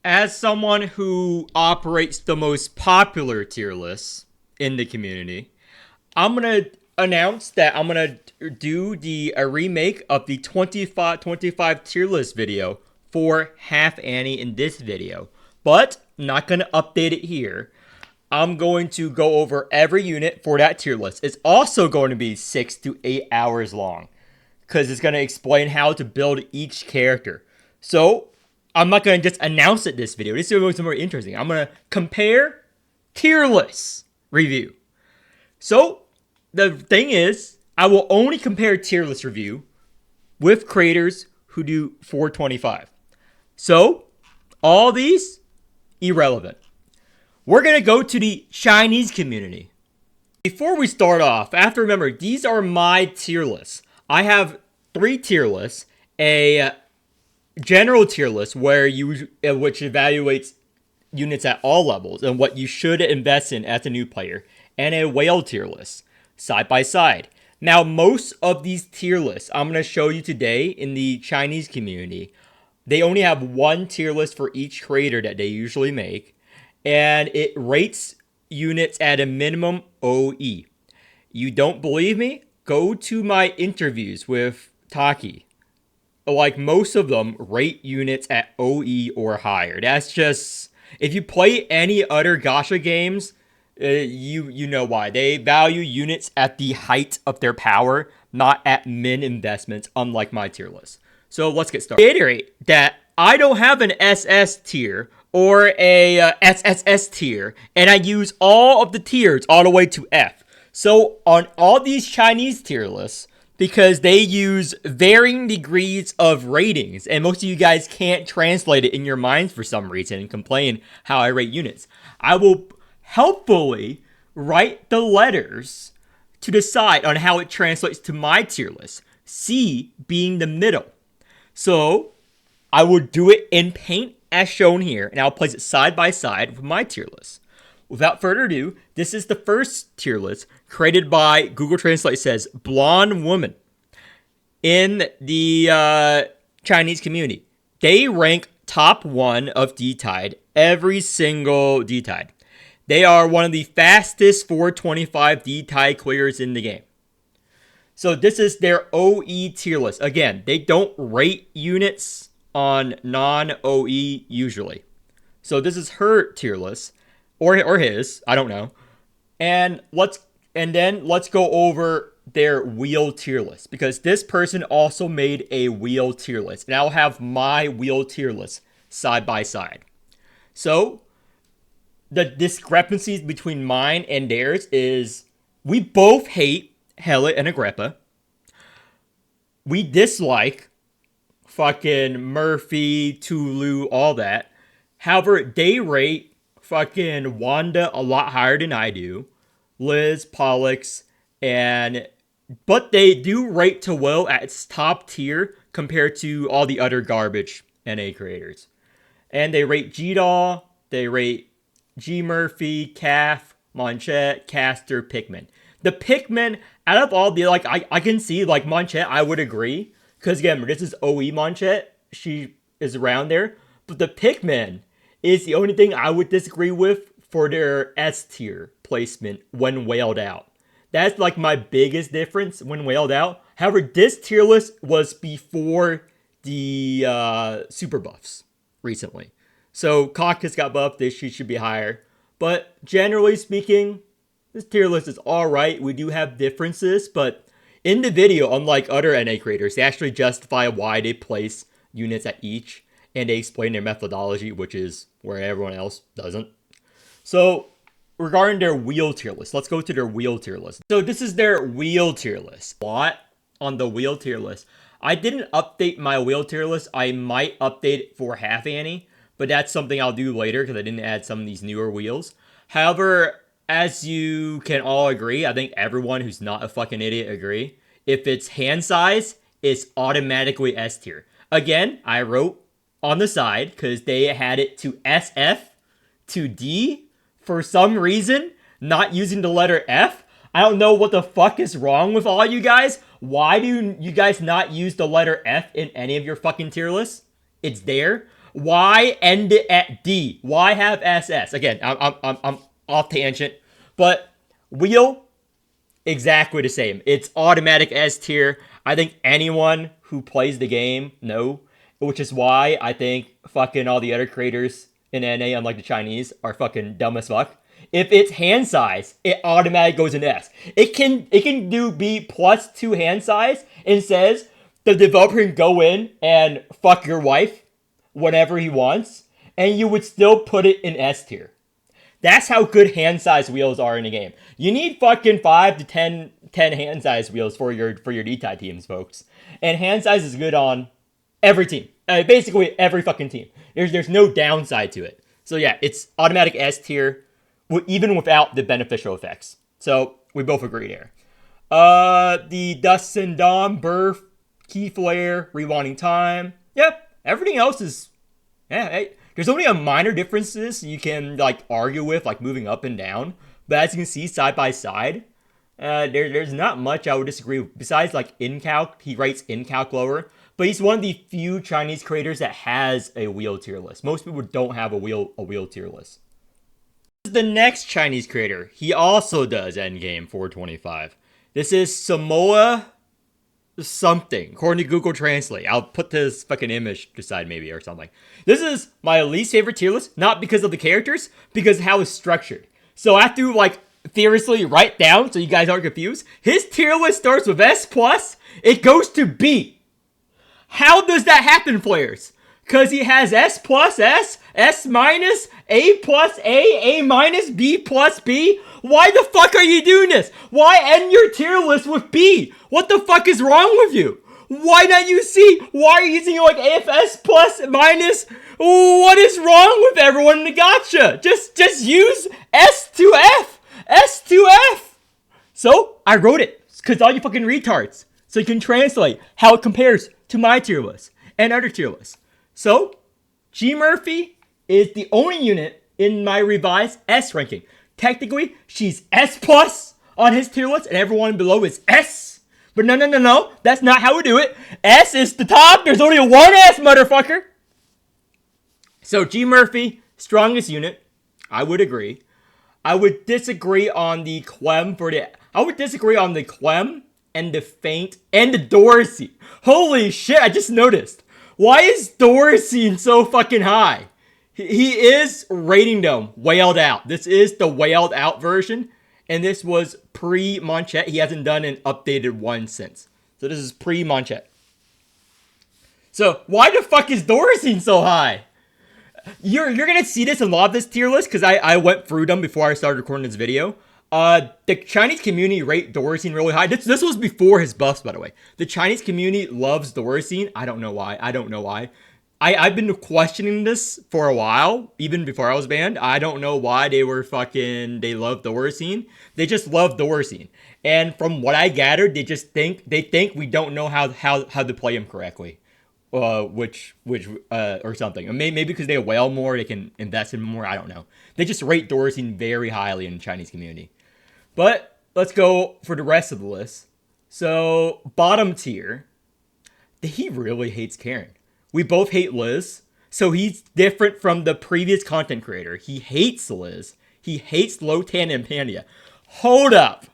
as someone who operates the most popular tier lists in the community, I'm going to announce that I'm going to do a remake of the 25 tier list video for Half Annie in this video. But I'm not going to update it here. I'm going to go over every unit for that tier list. It's also going to be 6 to 8 hours long because it's going to explain how to build each character. So I'm not going to just announce it this video. This video is more interesting. I'm going to compare tier lists review. So the thing is, I will only compare tier list review with creators who do 425. So all these, irrelevant. We're going to go to the Chinese community. Before we start off, I have to remember, these are my tier lists. I have 3 tier lists. A general tier list which evaluates units at all levels and what you should invest in as a new player. And a whale tier list, side by side. Now, most of these tier lists I'm going to show you today in the Chinese community, they only have 1 tier list for each creator that they usually make. And it rates units at a minimum OE. You don't believe me? Go to my interviews with Taki. Like, most of them rate units at OE or higher. That's just... If you play any other gacha games, you know why. They value units at the height of their power, not at min investments, unlike my tier list. So let's get started. Reiterate that I don't have an SS tier or a SSS tier, and I use all of the tiers all the way to F. So on all these Chinese tier lists, because they use varying degrees of ratings, and most of you guys can't translate it in your minds for some reason and complain how I rate units, I will helpfully write the letters to decide on how it translates to my tier list, C being the middle. So I will do it in Paint as shown here, and I'll place it side by side with my tier list. Without further ado, this is the first tier list created by Google Translate says blonde woman in the Chinese community. They rank top 1 of D-Tide every single D-Tide. They are one of the fastest 425 D-Tide clearers in the game. So this is their OE tier list. Again, they don't rate units on non-OE usually. So this is her tier list. Or his, I don't know. And then let's go over their wheel tier list, because this person also made a wheel tier list, and I'll have my wheel tier list side by side. So the discrepancies between mine and theirs is we both hate Hela and Agrippa. We dislike fucking Murphy, Tulu, all that. However, they rate fucking Wanda a lot higher than I do. Liz, Pollux, but they do rate Tawil at its top tier compared to all the other garbage NA creators. And they rate G-Doll, they rate G Murphy, Calf, Monchette, Caster, Pikmin. The Pikmin, out of all the, I can see, Monchette, I would agree. Because again, this is OE Monchette. She is around there. But the Pikmin is the only thing I would disagree with for their S tier placement when whaled out. That's my biggest difference when whaled out. However, this tier list was before the super buffs recently. So Caucus got buffed, she should be higher. But generally speaking, this tier list is alright. We do have differences, but in the video, unlike other NA creators, they actually justify why they place units at each, and they explain their methodology, which is where everyone else doesn't. So, regarding their wheel tier list, let's go to their wheel tier list. So this is their wheel tier list. What on the wheel tier list? I didn't update my wheel tier list. I might update it for Half Annie, but that's something I'll do later because I didn't add some of these newer wheels. However, as you can all agree, I think everyone who's not a fucking idiot agree, if it's hand size, it's automatically S tier. Again, I wrote on the side because they had it to SF to D for some reason, not using the letter F. I don't know what the fuck is wrong with all you guys. Why do you guys not use the letter F in any of your fucking tier lists? It's there. Why end it at D? Why have SS? Again, I'm off tangent, but wheel, exactly the same. It's automatic S tier. I think anyone who plays the game know, which is why I think fucking all the other creators in NA, unlike the Chinese, are fucking dumb as fuck. If it's hand size, it automatically goes in S. It can do B plus 2 hand size and says the developer can go in and fuck your wife whenever he wants, and you would still put it in S tier. That's how good hand size wheels are in the game. You need fucking 5 to 10 hand size wheels for your D-tie teams, folks. And hand size is good on every team. Basically every fucking team. There's no downside to it. So yeah, it's automatic S tier, even without the beneficial effects. So we both agree there. The Dust and Dawn, Birth, Key Flare, Rewinding Time. Yep, everything else is... Yeah, hey, there's only a minor differences you can like argue with, like moving up and down. But as you can see side by side, there's not much I would disagree with. Besides like InCalc, he rates InCalc lower. But he's one of the few Chinese creators that has a wheel tier list. Most people don't have a wheel tier list. The next Chinese creator, he also does endgame 425. This is Samoa something, according to Google Translate. I'll put this fucking image beside maybe or something. This is my least favorite tier list, not because of the characters, because of how it's structured. So I have to like furiously write down so you guys aren't confused. His tier list starts with S+, it goes to B. How does that happen, players? Because he has S plus S, S minus, A plus A minus, B plus B. Why the fuck are you doing this? Why end your tier list with B? What the fuck is wrong with you? Why not use C? Why are you using like AFS plus minus? What is wrong with everyone in the gacha? Just use S to F. S to F. So I wrote it because all you fucking retards. So you can translate how it compares to my tier list and other tier lists. So, G Murphy is the only unit in my revised S ranking. Technically, she's S plus on his tier list, and everyone below is S. But no, that's not how we do it. S is the top. There's only one S, motherfucker. So, G Murphy, strongest unit. I would agree. I would disagree on the Clem and the Feint and the Dorsey. Holy shit, I just noticed. Why is Dorsey so fucking high? He is rating them wailed out. This is the wailed out version. And this was pre-Monchette. He hasn't done an updated one since. So this is pre-Monchette. So why the fuck is Dorsey so high? You're gonna see this in a lot of this tier list because I went through them before I started recording this video. The Chinese community rate Dorsey really high. This was before his buffs, by the way. The Chinese community loves Dorsey. I don't know why. I've been questioning this for a while, even before I was banned. I don't know why they love Dorsey. They just love Dorsey. And from what I gathered, they think we don't know how to play him correctly. Or something. Maybe because they whale more, they can invest in more. I don't know. They just rate Dorsey very highly in the Chinese community. But let's go for the rest of the list. So bottom tier, he really hates Karen. We both hate Liz, so he's different from the previous content creator. He hates Liz. He hates Lotan and Panda. Hold up.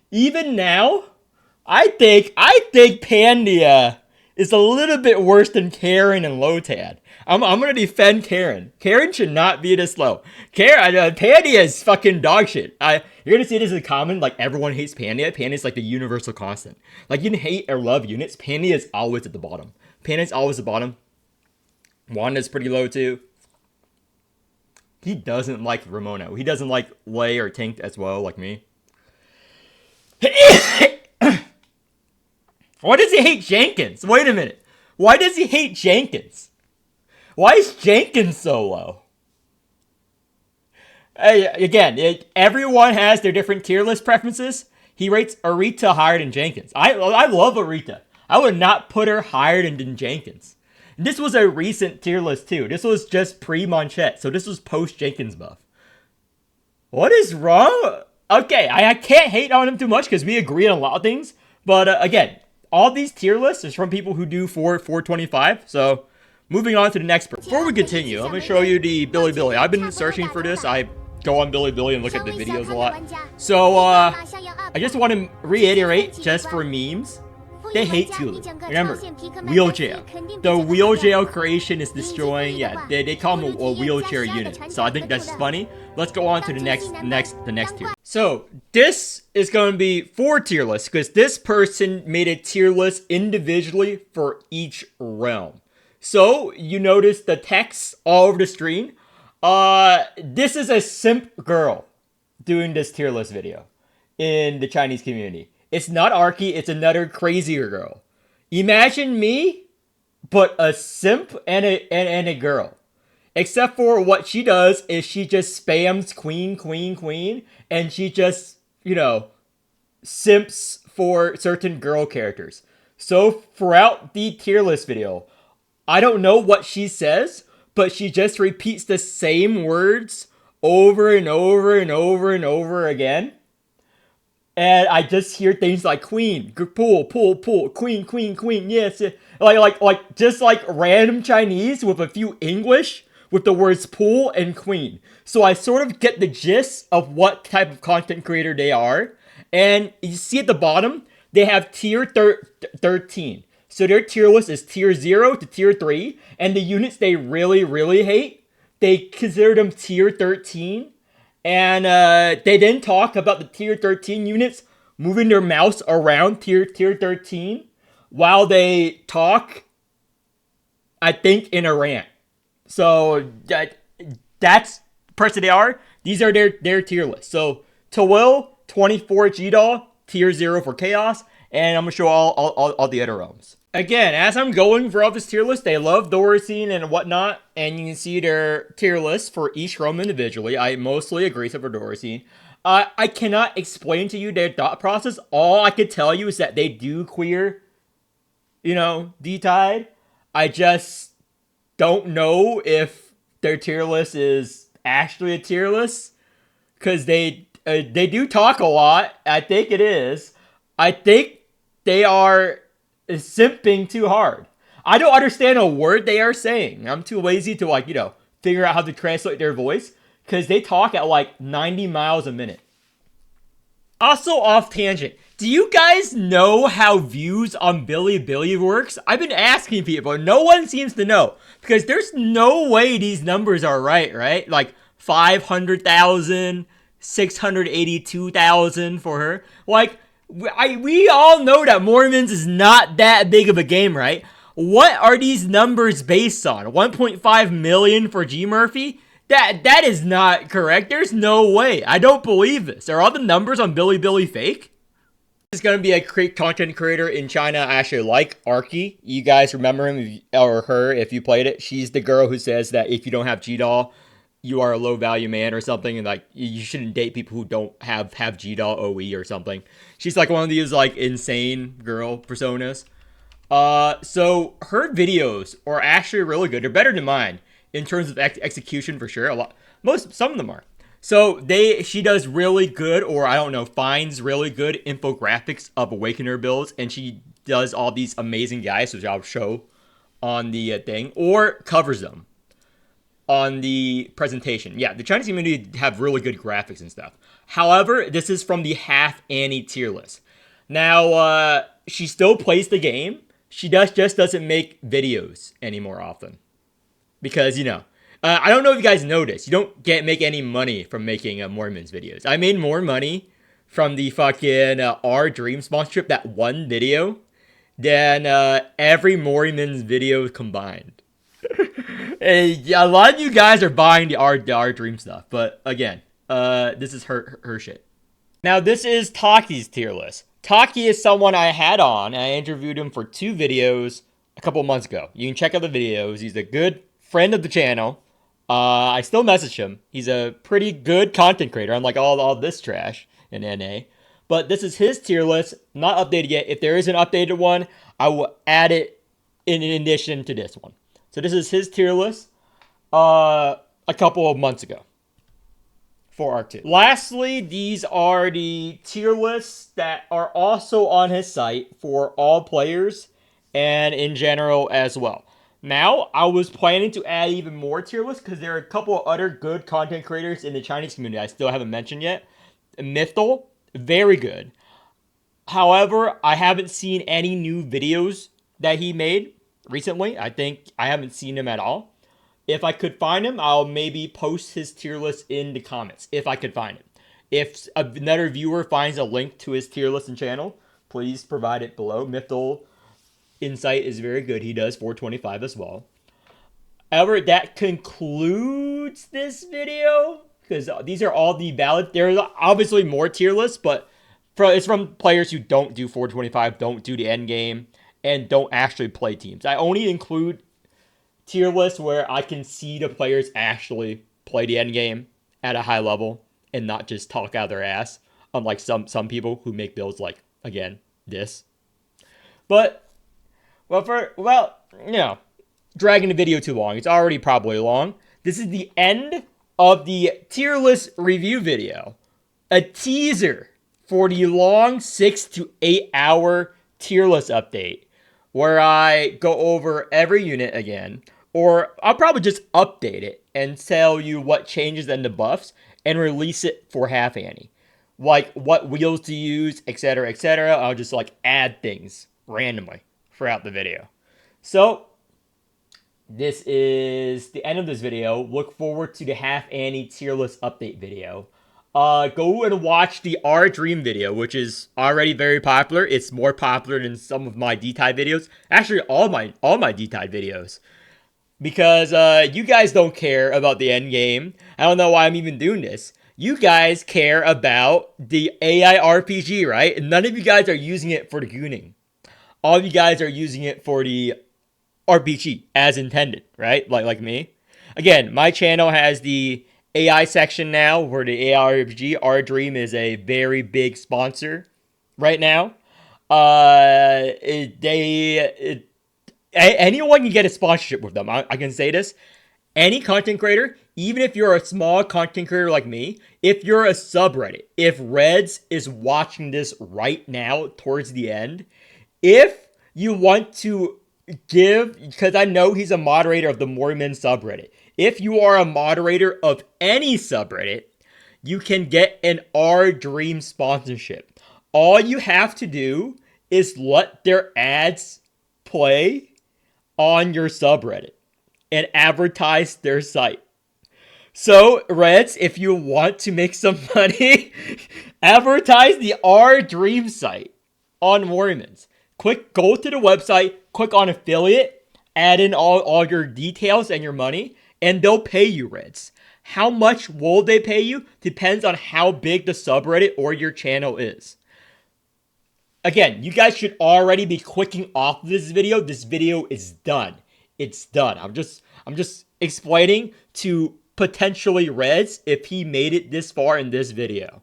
Even now, I think Panda is a little bit worse than Karen and Lotan. I'm gonna defend Karen. Karen should not be this low. Panda is fucking dog shit. You're gonna see this in common. Like everyone hates Panda. Panda is like the universal constant. Like you can hate or love units. Panda is always at the bottom. Wanda's pretty low too. He doesn't like Ramono. He doesn't like Lei or Tank as well, like me. Why does he hate Jenkins? Wait a minute. Why does he hate Jenkins? Why is Jenkins so low? Again, everyone has their different tier list preferences. He rates Arita higher than Jenkins. I love Arita. I would not put her higher than Jenkins. This was a recent tier list too. This was just pre-Monchette, so this was post-Jenkins buff. What is wrong? Okay, I can't hate on him too much because we agree on a lot of things. But again, all these tier lists is from people who do 425. So moving on to the next. Before we continue, I'm gonna show you the Bilibili. I've been searching for this. I go on Bilibili and look at the videos a lot. So I just want to reiterate, just for memes, they hate Tulu. Remember, wheeljail. The wheeljail creation is destroying. Yeah, they call them a wheelchair unit. So I think that's funny. Let's go on to the next tier. So this is going to be 4 tier lists because this person made a tier list individually for each realm. So you notice the text all over the screen. This is a simp girl doing this tier list video in the Chinese community. It's not Arky, it's another crazier girl. Imagine me, but a simp and a girl. Except for what she does is she just spams queen, queen, queen, and she just, you know, simps for certain girl characters. So throughout the tier list video, I don't know what she says, but she just repeats the same words over and over and over and over again. And I just hear things like queen, pull, pull, pull, queen, queen, queen, yes. Like just like random Chinese with a few English with the words pool and queen. So I sort of get the gist of what type of content creator they are. And you see at the bottom, they have tier 13. So their tier list is tier 0 to tier 3. And the units they really, really hate, they consider them tier 13. And they then talk about the tier 13 units moving their mouse around tier 13 while they talk, I think, in a rant. So that's the person they are. These are their tier list. So Tawil, 24 G-Doll, tier 0 for Chaos. And I'm going to show all the other realms. Again, as I'm going for all this tier list, they love Doricine and whatnot, and you can see their tier list for each realm individually. I mostly agree except for Doricine. I cannot explain to you their thought process. All I could tell you is that they do queer, you know, D-Tide. I just don't know if their tier list is actually a tier list, because they do talk a lot. I think it is. I think they are simping too hard. I don't understand a word they are saying. I'm too lazy to, like, you know, figure out how to translate their voice, because they talk at like 90 miles a minute. Also, off tangent, do you guys know how views on Bilibili works? I've been asking people, no one seems to know, because there's no way these numbers are right? Like 500,000, 682,000 for her. Like, we all know that Morimens is not that big of a game, right? What are these numbers based on? 1.5 million for G Murphy? That is not correct. There's no way. I don't believe this. Are all the numbers on Bilibili fake? This is going to be a content creator in China I actually like, Arky. You guys remember him or her if you played it. She's the girl who says that if you don't have G-Doll, you are a low value man or something, and like you shouldn't date people who don't have G-Doll OE or something. She's like one of these like insane girl personas. So her videos are actually really good. They're better than mine in terms of execution for sure. Some of them are. So she does really good, or I don't know, finds really good infographics of Awakener builds, and she does all these amazing guys, which I'll show on the thing, or covers them on the presentation. Yeah, the Chinese community have really good graphics and stuff. However, this is from the Half Annie tier list. Now, she still plays the game. She just doesn't make videos anymore often. Because, you know, I don't know if you guys noticed, you don't make any money from making Morimens videos. I made more money from the fucking Our Dream sponsorship, that one video, than every Morimens video combined. A lot of you guys are buying the Our Dream stuff, but again, this is her shit. Now, this is Taki's tier list. Taki is someone I had on, and I interviewed him for 2 videos a couple of months ago. You can check out the videos. He's a good friend of the channel. I still message him. He's a pretty good content creator, unlike all this trash in NA. But this is his tier list, not updated yet. If there is an updated one, I will add it in addition to this one. So this is his tier list a couple of months ago. for R2. Lastly, these are the tier lists that are also on his site for all players and in general as well. Now, I was planning to add even more tier lists because there are a couple of other good content creators in the Chinese community I still haven't mentioned yet. Mythal, very good. However, I haven't seen any new videos that he made recently. I think I haven't seen him at all. If I could find him, I'll maybe post his tier list in the comments, if I could find him. If another viewer finds a link to his tier list and channel, please provide it below. Mythal Insight is very good. He does 425 as well. However, that concludes this video, because these are all the valid. There's obviously more tier lists, but it's from players who don't do 425, don't do the end game, and don't actually play teams. I only include tier lists where I can see the players actually play the end game at a high level and not just talk out their ass, unlike some people who make builds like, again, this. But, dragging the video too long. It's already probably long. This is the end of the tier list review video. A teaser for the long 6 to 8 hour tier list update, where I go over every unit again, or I'll probably just update it and tell you what changes and the buffs and release it for half ante. Like what wheels to use, etc., etc. I'll just like add things randomly throughout the video. So this is the end of this video. Look forward to the half ante tier list update video. Go and watch the R Dream video, which is already very popular. It's more popular than some of my D-Tide videos. Actually, all my D-Tide videos. Because you guys don't care about the end game. I don't know why I'm even doing this. You guys care about the AI RPG, right? And none of you guys are using it for the gooning. All of you guys are using it for the RPG as intended, right? Like me. Again, my channel has the AI section now for the AI RPG. Our Dream is a very big sponsor right now. Anyone can get a sponsorship with them. I can say this. Any content creator, even if you're a small content creator like me, if you're a subreddit, if Reds is watching this right now towards the end, if you want to give, because I know he's a moderator of the Morimens subreddit, if you are a moderator of any subreddit, you can get an R Dream sponsorship. All you have to do is let their ads play on your subreddit and advertise their site. So, Reds, if you want to make some money, advertise the R Dream site on Morimens. Go to the website, click on affiliate, add in all your details and your money, and they'll pay you, Reds. How much will they pay you? Depends on how big the subreddit or your channel is. Again, you guys should already be clicking off this video. This video is done. It's done. I'm just explaining to potentially Reds if he made it this far in this video.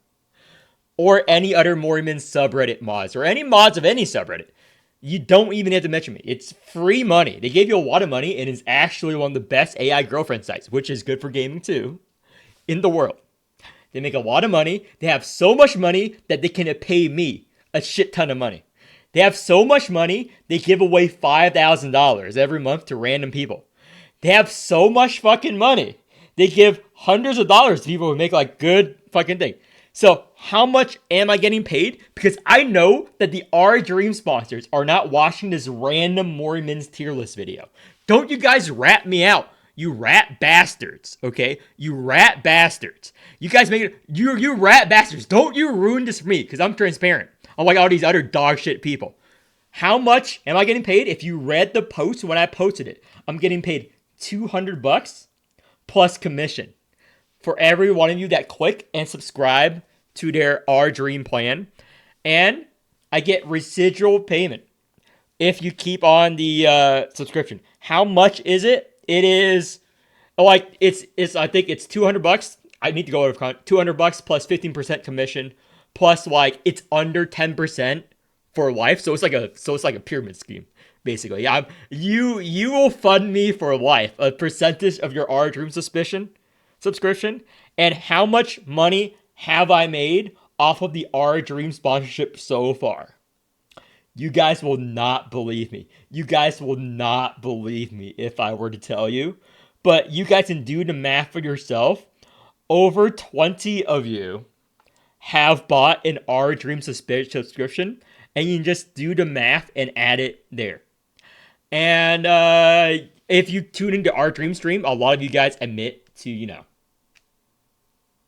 Or any other Morimens subreddit mods, or any mods of any subreddit. You don't even have to mention me. It's free money. They gave you a lot of money, and it's actually one of the best AI girlfriend sites, which is good for gaming too, in the world. They make a lot of money. They have so much money that they can pay me a shit ton of money. They have so much money, they give away $5,000 every month to random people. They have so much fucking money, they give hundreds of dollars to people who make like good fucking thing. So how much am I getting paid? Because I know that the R Dream sponsors are not watching this random Morimens tier list video. Don't you guys rat me out. You rat bastards, okay? You rat bastards. You guys make it, you rat bastards. Don't you ruin this for me, because I'm transparent. Unlike all these other dog shit people. How much am I getting paid? If you read the post when I posted it, I'm getting paid $200 plus commission for every one of you that click and subscribe to their R Dream plan. And I get residual payment if you keep on the subscription. How much is it? It is like it's I think it's $200. I need to go over $200 plus 15% commission. Plus, like, it's under 10% for life, so it's like a pyramid scheme, basically. You will fund me for life, a percentage of your R Dream subscription subscription and how much money have I made off of the Our Dream sponsorship so far. You guys will not believe me. You guys will not believe me if I were to tell you. But you guys can do the math for yourself. Over 20 of you have bought an Our Dream subscription, and you can just do the math and add it there. And if you tune into Our Dream stream, a lot of you guys admit to,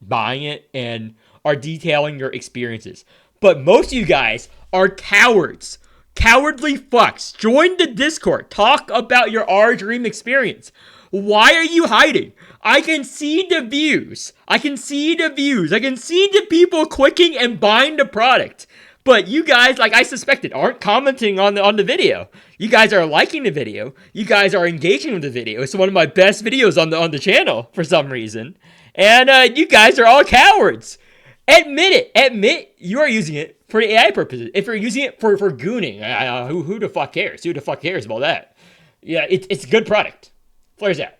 buying it and are detailing your experiences. But most of you guys are cowards. Cowardly fucks. Join the Discord. Talk about your Our Dream experience. Why are you hiding? I can see the views. I can see the people clicking and buying the product. But you guys, like I suspected, aren't commenting on the video. You guys are liking the video. You guys are engaging with the video. It's one of my best videos on the channel for some reason. And you guys are all cowards. Admit it. Admit you are using it for the AI purposes. If you're using it for gooning, who the fuck cares? Who the fuck cares about that? Yeah, it's a good product. Flares out.